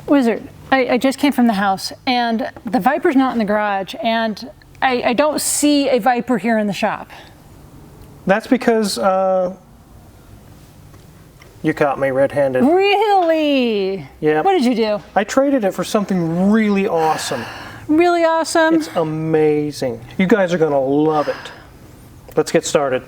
Wizard, I just came from the house, and the Viper's not in the garage, and I don't see a Viper here in the shop. That's because you caught me red-handed. Really? Yeah. What did you do? I traded it for something really awesome. Really awesome? It's amazing. You guys are going to love it. Let's get started.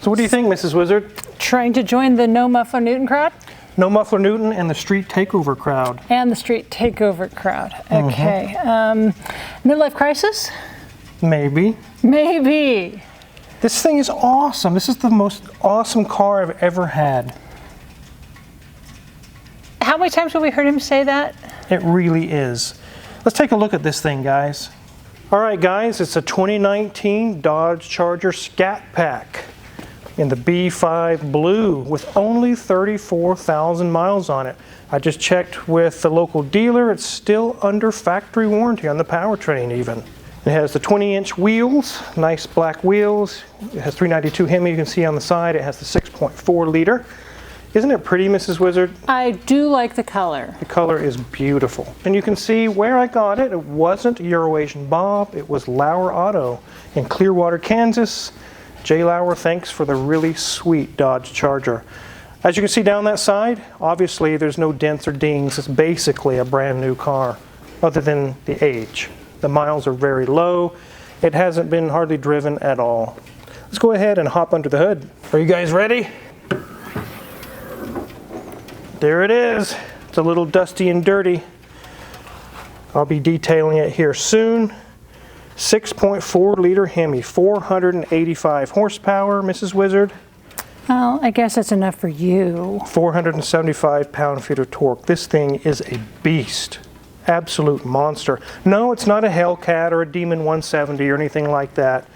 So what do you think, Mrs. Wizard? Trying to join the No Muffler Newton crowd? No Muffler Newton and the Street Takeover crowd. And the Street Takeover crowd. Okay. Midlife crisis? Maybe. Maybe. This thing is awesome. This is the most awesome car I've ever had. How many times have we heard him say that? It really is. Let's take a look at this thing, guys. All right, guys, it's a 2019 Dodge Charger Scat Pack in the B5 Blue with only 34,000 miles on it. I just checked with the local dealer. It's still under factory warranty on the powertrain even. It has the 20-inch wheels, nice black wheels. It has 392 Hemi, you can see on the side. It has the 6.4 liter. Isn't it pretty, Mrs. Wizard? I do like the color. The color is beautiful. And you can see where I got it. It wasn't Eurasian Bob, it was Lauer Auto in Clearwater, Kansas. Jay Lauer, thanks for the really sweet Dodge Charger. As you can see down that side, obviously there's no dents or dings. It's basically a brand new car, other than the age. The miles are very low. It hasn't been hardly driven at all. Let's go ahead and hop under the hood. Are you guys ready? There it is. It's a little dusty and dirty. I'll be detailing it here soon. 6.4 liter Hemi, 485 horsepower, Mrs. Wizard. Well, I guess that's enough for you. 475 pound-feet of torque. This thing is a beast. Absolute monster. No, it's not a Hellcat or a Demon 170 or anything like that.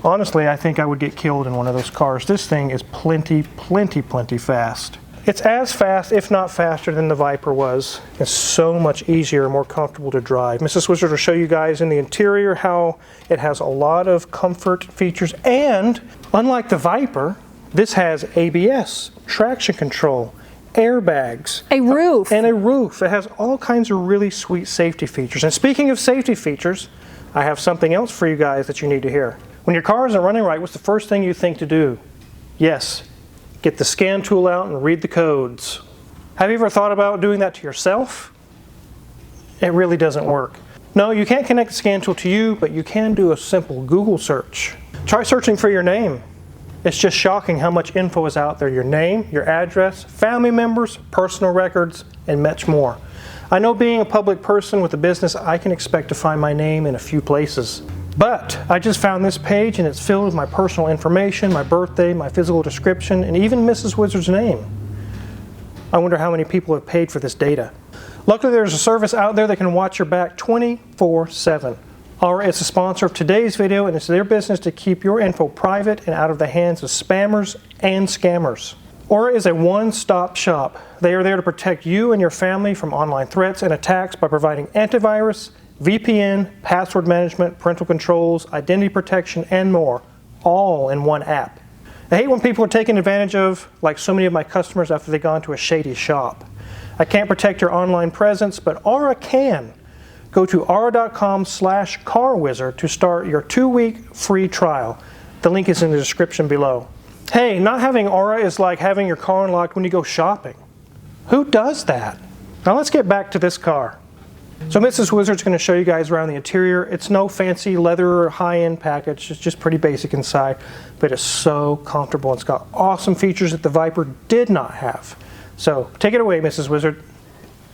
Honestly, I think I would get killed in one of those cars. This thing is plenty fast. It's as fast, if not faster, than the Viper was. It's so much easier and more comfortable to drive. Mrs. Wizard will show you guys in the interior how it has a lot of comfort features. And unlike the Viper, this has ABS, traction control, airbags. A roof. And a roof. It has all kinds of really sweet safety features. And speaking of safety features, I have something else for you guys that you need to hear. When your car isn't running right, what's the first thing you think to do? Yes. Get the scan tool out and read the codes. Have you ever thought about doing that to yourself? It really doesn't work. No, you can't connect the scan tool to you, but you can do a simple Google search. Try searching for your name. It's just shocking how much info is out there. Your name, your address, family members, personal records, and much more. I know being a public person with a business, I can expect to find my name in a few places. But I just found this page and it's filled with my personal information, my birthday, my physical description, and even Mrs. Wizard's name. I wonder how many people have paid for this data. Luckily, there's a service out there that can watch your back 24/7. Aura is a sponsor of today's video, and it's their business to keep your info private and out of the hands of spammers and scammers. Aura is a one-stop shop. They are there to protect you and your family from online threats and attacks by providing antivirus, VPN, password management, parental controls, identity protection, and more, all in one app. I hate when people are taken advantage of, like so many of my customers after they've gone to a shady shop. I can't protect your online presence, but Aura can. Go to aura.com/carwizard to start your 2-week free trial. The link is in the description below. Hey, not having Aura is like having your car unlocked when you go shopping. Who does that? Now let's get back to this car. So Mrs. Wizard's going to show you guys around the interior. It's no fancy leather or high-end package. It's just pretty basic inside, but it's so comfortable. It's got awesome features that the Viper did not have. So take it away, Mrs. Wizard.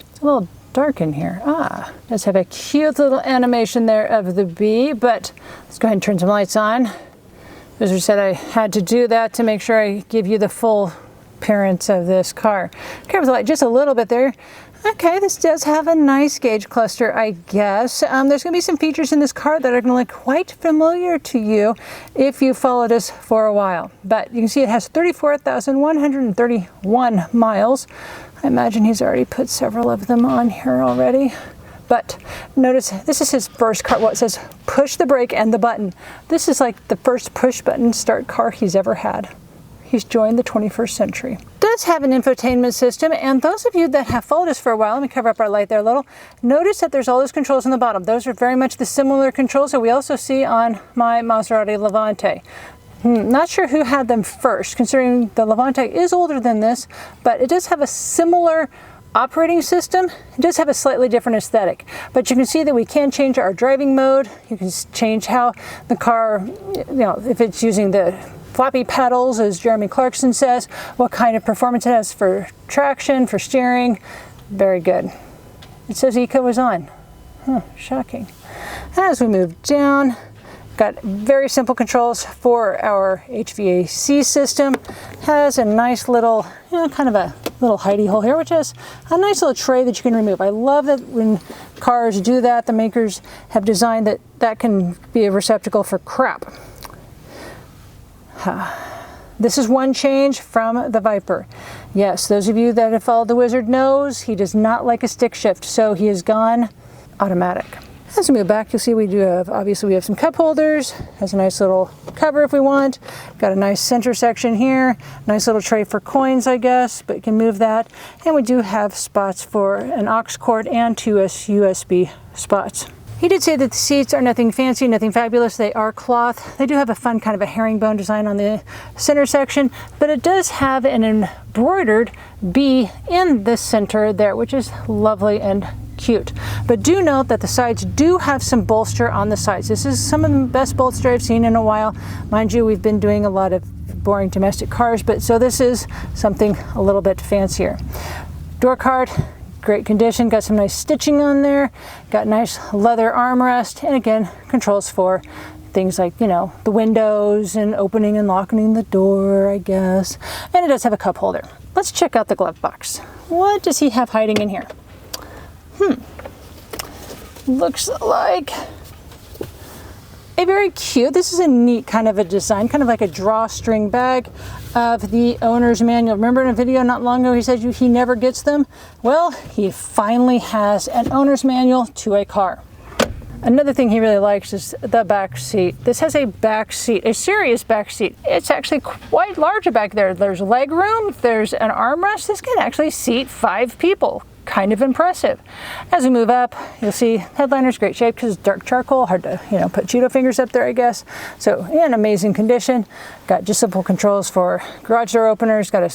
It's a little dark in here. Does have a cute little animation there of the bee, but let's go ahead and turn some lights on. As I said, I had to do that to make sure I give you the full appearance of this car. Cover the light just a little bit there. Okay, this does have a nice gauge cluster, I guess. There's going to be some features in this car that are going to look quite familiar to you if you followed us for a while. But you can see it has 34,131 miles. I imagine he's already put several of them on here already. But notice this is his first car. Well, it says push the brake and the button. This is like the first push button start car he's ever had. He's joined the 21st century. Does have an infotainment system, and those of you that have followed us for a while, let me cover up our light there a little, notice that there's all those controls on the bottom. Those are very much the similar controls that we also see on my Maserati Levante. Not sure who had them first, considering the Levante is older than this, but it does have a similar operating system. It does have a slightly different aesthetic, but you can see that we can change our driving mode. You can change how the car, if it's using the floppy pedals, as Jeremy Clarkson says, what kind of performance it has for traction, for steering. Very good. It says Eco is on. Shocking. As we move down, got very simple controls for our HVAC system. Has a nice little, kind of a little hidey hole here, which is a nice little tray that you can remove. I love that when cars do that, the makers have designed that can be a receptacle for crap. This is one change from the Viper. Yes, those of you that have followed the Wizard knows he does not like a stick shift, so he has gone automatic. As we move back, you'll see we have some cup holders. Has a nice little cover if we want. Got a nice center section here. Nice little tray for coins, I guess, but you can move that. And we do have spots for an aux cord and 2 USB spots. He did say that the seats are nothing fancy, nothing fabulous. They are cloth. They do have a fun kind of a herringbone design on the center section, but it does have an embroidered bee in the center there, which is lovely and cute. But do note that the sides do have some bolster on the sides. This is some of the best bolster I've seen in a while. Mind you, we've been doing a lot of boring domestic cars, but so this is something a little bit fancier. Door card, great condition, got some nice stitching on there, got nice leather armrest, and again, controls for things like, the windows and opening and locking the door, I guess. And it does have a cup holder. Let's check out the glove box. What does he have hiding in here? Looks like a very cute, this is a neat kind of a design, kind of like a drawstring bag of the owner's manual. Remember in a video not long ago he said he never gets them? Well, he finally has an owner's manual to a car. Another thing he really likes is the back seat. This has a back seat, a serious back seat. It's actually quite large back there. There's leg room, there's an armrest. This can actually seat 5 people. Kind of impressive. As we move up, you'll see headliner's great shape because it's dark charcoal, hard to put Cheeto fingers up there, I guess. So in amazing condition. Got just simple controls for garage door openers, got a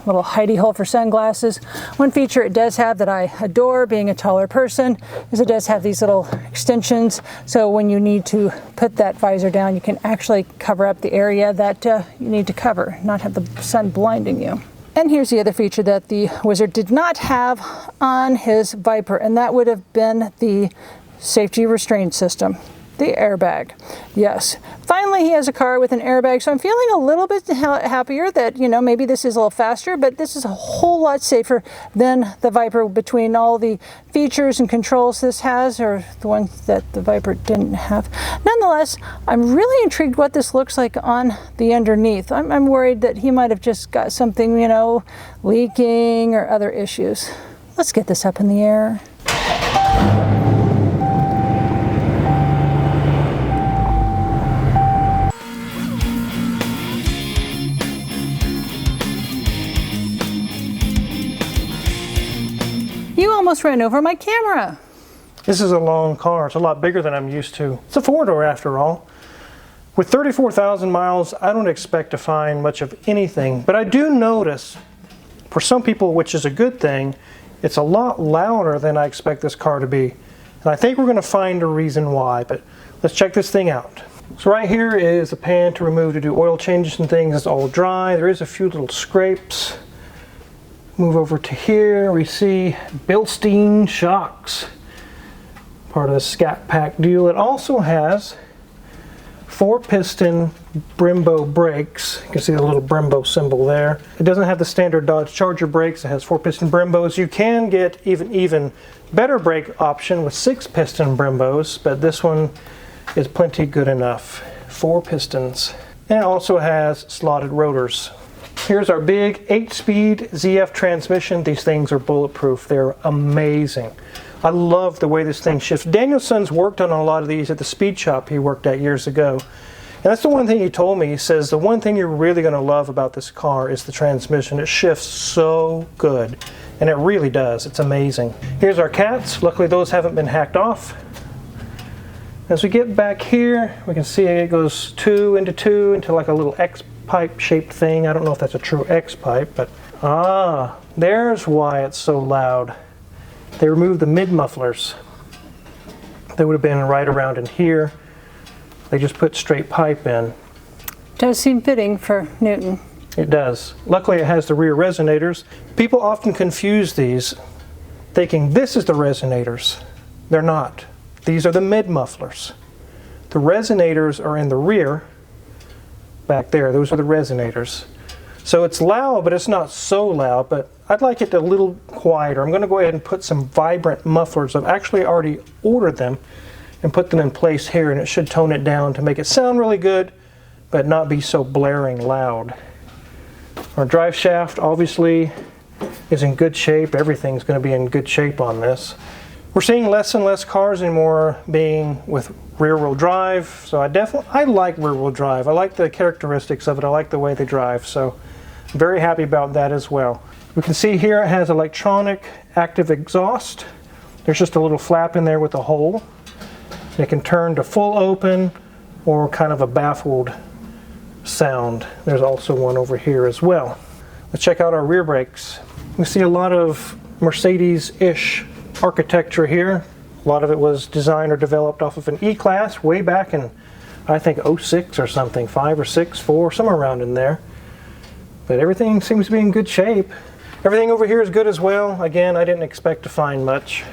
little hidey hole for sunglasses. One feature it does have that I adore, being a taller person, is it does have these little extensions, so when you need to put that visor down, you can actually cover up the area that you need to cover, not have the sun blinding you. And here's the other feature that the Wizard did not have on his Viper, and that would have been the safety restraint system, the airbag. Yes, finally he has a car with an airbag, so I'm feeling a little bit happier that, maybe this is a little faster, but this is a whole lot safer than the Viper between all the features and controls this has, or the ones that the Viper didn't have. Nonetheless, I'm really intrigued what this looks like on the underneath. I'm worried that he might have just got something, leaking or other issues. Let's get this up in the air. You almost ran over my camera. This is a long car. It's a lot bigger than I'm used to. It's a 4-door after all. With 34,000 miles, I don't expect to find much of anything, but I do notice, for some people, which is a good thing, it's a lot louder than I expect this car to be. And I think we're going to find a reason why, but let's check this thing out. So right here is a pan to remove to do oil changes and things. It's all dry. There is a few little scrapes. Move over to here, we see Bilstein shocks, part of the Scat Pack deal. It also has 4-piston Brembo brakes. You can see the little Brembo symbol there. It doesn't have the standard Dodge Charger brakes. It has 4-piston Brembos. You can get even better brake option with 6-piston Brembos, but this one is plenty good enough. 4 pistons. And it also has slotted rotors. Here's our big 8-speed ZF transmission. These things are bulletproof. They're amazing. I love the way this thing shifts. Danielson's worked on a lot of these at the speed shop he worked at years ago. And that's the one thing he told me. He says, the one thing you're really going to love about this car is the transmission. It shifts so good. And it really does. It's amazing. Here's our cats. Luckily those haven't been hacked off. As we get back here, we can see it goes 2 into like a little X-pipe shaped thing. I don't know if that's a true X-pipe, but there's why it's so loud. They removed the mid-mufflers. They would have been right around in here. They just put straight pipe in. Does seem fitting for Newton. It does. Luckily it has the rear resonators. People often confuse these, thinking this is the resonators. They're not. These are the mid-mufflers. The resonators are in the rear, back there. Those are the resonators. So it's loud, but it's not so loud, but I'd like it a little quieter. I'm going to go ahead and put some vibrant mufflers. I've actually already ordered them and put them in place here, and it should tone it down to make it sound really good, but not be so blaring loud. Our drive shaft obviously is in good shape. Everything's going to be in good shape on this. We're seeing less and less cars anymore being with rear-wheel drive, so I like rear-wheel drive. I like the characteristics of it. I like the way they drive, so I'm very happy about that as well. We can see here it has electronic active exhaust. There's just a little flap in there with a hole. It can turn to full open or kind of a baffled sound. There's also one over here as well. Let's check out our rear brakes. We see a lot of Mercedes-ish architecture here. A lot of it was designed or developed off of an E-Class way back in, I think, 06 or something, 5 or 6, 4, somewhere around in there. But everything seems to be in good shape. Everything over here is good as well. Again, I didn't expect to find much.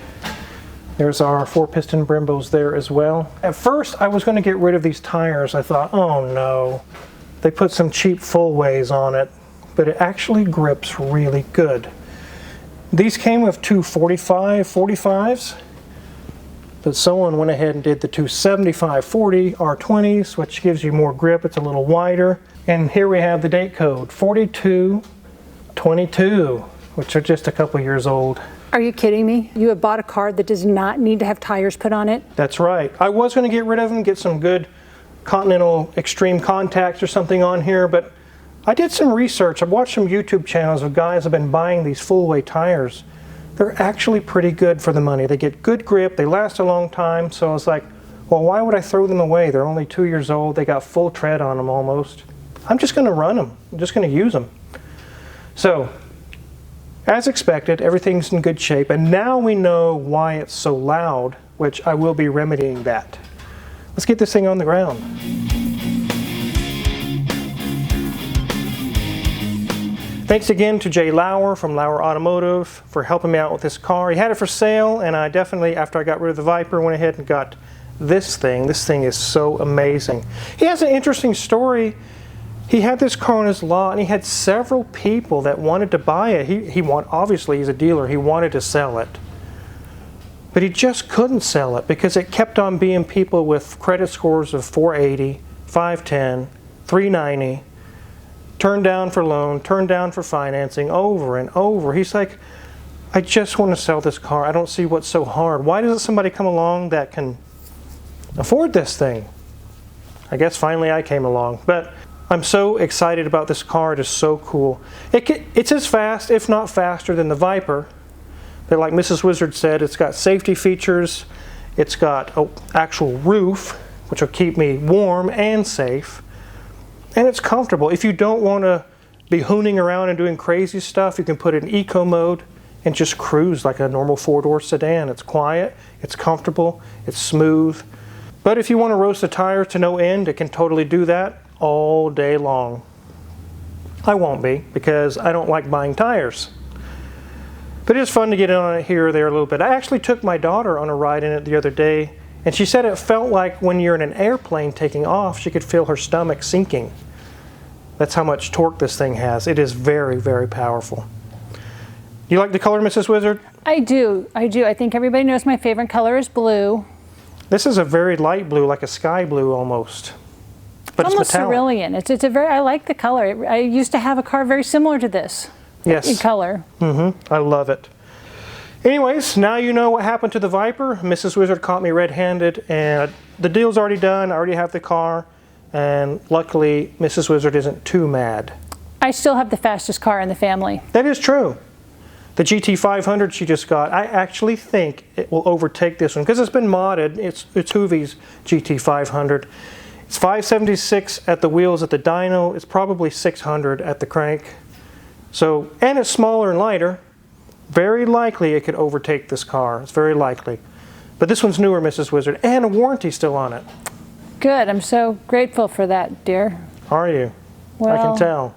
There's our 4-piston Brembos there as well. At first, I was going to get rid of these tires. I thought, oh no, they put some cheap full-ways on it, but it actually grips really good. These came with two 45s, but someone went ahead and did the two 75/40 R20s, which gives you more grip. It's a little wider. And here we have the date code, 4222, which are just a couple years old. Are you kidding me? You have bought a car that does not need to have tires put on it? That's right. I was going to get rid of them, get some good Continental Extreme Contacts or something on here, but I did some research. I've watched some YouTube channels of guys who have been buying these full-weight tires. They're actually pretty good for the money. They get good grip, they last a long time, so I was like, well, why would I throw them away? They're only 2 years old, they got full tread on them almost. I'm just going to run them. I'm just going to use them. So, as expected, everything's in good shape, and now we know why it's so loud, which I will be remedying that. Let's get this thing on the ground. Thanks again to Jay Lauer from Lauer Automotive for helping me out with this car. He had it for sale, and I definitely, after I got rid of the Viper, went ahead and got this thing. This thing is so amazing. He has an interesting story. He had this car on his lot, and he had several people that wanted to buy it. Obviously, he's a dealer. He wanted to sell it. But he just couldn't sell it because it kept on being people with credit scores of 480, 510, 390, turned down for loan, turned down for financing, over and over. He's like, I just want to sell this car. I don't see what's so hard. Why doesn't somebody come along that can afford this thing? I guess finally I came along. But I'm so excited about this car. It is so cool. It's as fast, if not faster, than the Viper. But like Mrs. Wizard said, it's got safety features. It's got an actual roof, which will keep me warm and safe. And it's comfortable. If you don't want to be hooning around and doing crazy stuff, you can put it in eco mode and just cruise like a normal four-door sedan. It's quiet, it's comfortable, it's smooth. But if you want to roast the tires to no end, it can totally do that all day long. I won't be, because I don't like buying tires. But it is fun to get in on it here or there a little bit. I actually took my daughter on a ride in it the other day, And she said it felt like when you're in an airplane taking off, she could feel her stomach sinking. That's how much torque this thing has. It is very, very powerful. You like the color, Mrs. Wizard? I do. I think everybody knows my favorite color is blue. This is a very light blue, like a sky blue almost. But it's almost metallic. cerulean. It's a very, I like the color. I used to have a car very similar to this. Yes. In color. I love it. Anyways, now you know what happened to the Viper. Mrs. Wizard caught me red-handed, and the deal's already done. I already have the car, and luckily, Mrs. Wizard isn't too mad. I still have the fastest car in the family. That is true. The GT500 she just got, I actually think it will overtake this one because it's been modded. It's Hoovy's GT500. It's 576 at the wheels at the dyno. It's probably 600 at the crank. So, and it's smaller and lighter. Very likely it could overtake this car. It's very likely. But this one's newer, Mrs. Wizard, and a warranty still on it. Good. I'm so grateful for that, dear. Are you? Well, I can tell.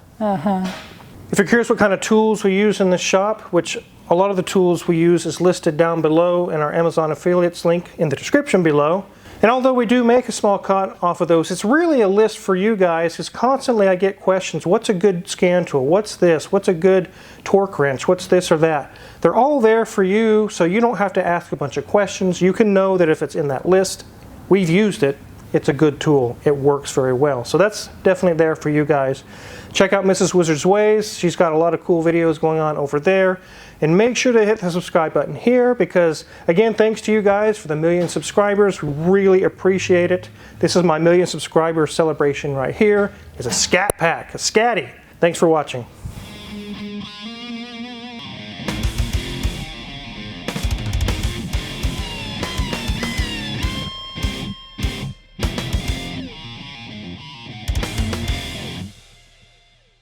If you're curious what kind of tools we use in this shop, which a lot of the tools we use is listed down below in our Amazon affiliates link in the description below. And although we do make a small cut off of those, it's really a list for you guys because constantly I get questions. What's a good scan tool? What's this? What's a good torque wrench? What's this or that? They're all there for you, so you don't have to ask a bunch of questions. You can know that if it's in that list, we've used it. It's a good tool. It works very well. So that's definitely there for you guys. Check out Mrs. Wizard's Ways. She's got a lot of cool videos going on over there. And make sure to hit the subscribe button here because, again, thanks to you guys for the 1 million subscribers. We really appreciate it. This is my 1 million subscriber celebration right here. It's a Scat Pack, a Scatty. Thanks for watching.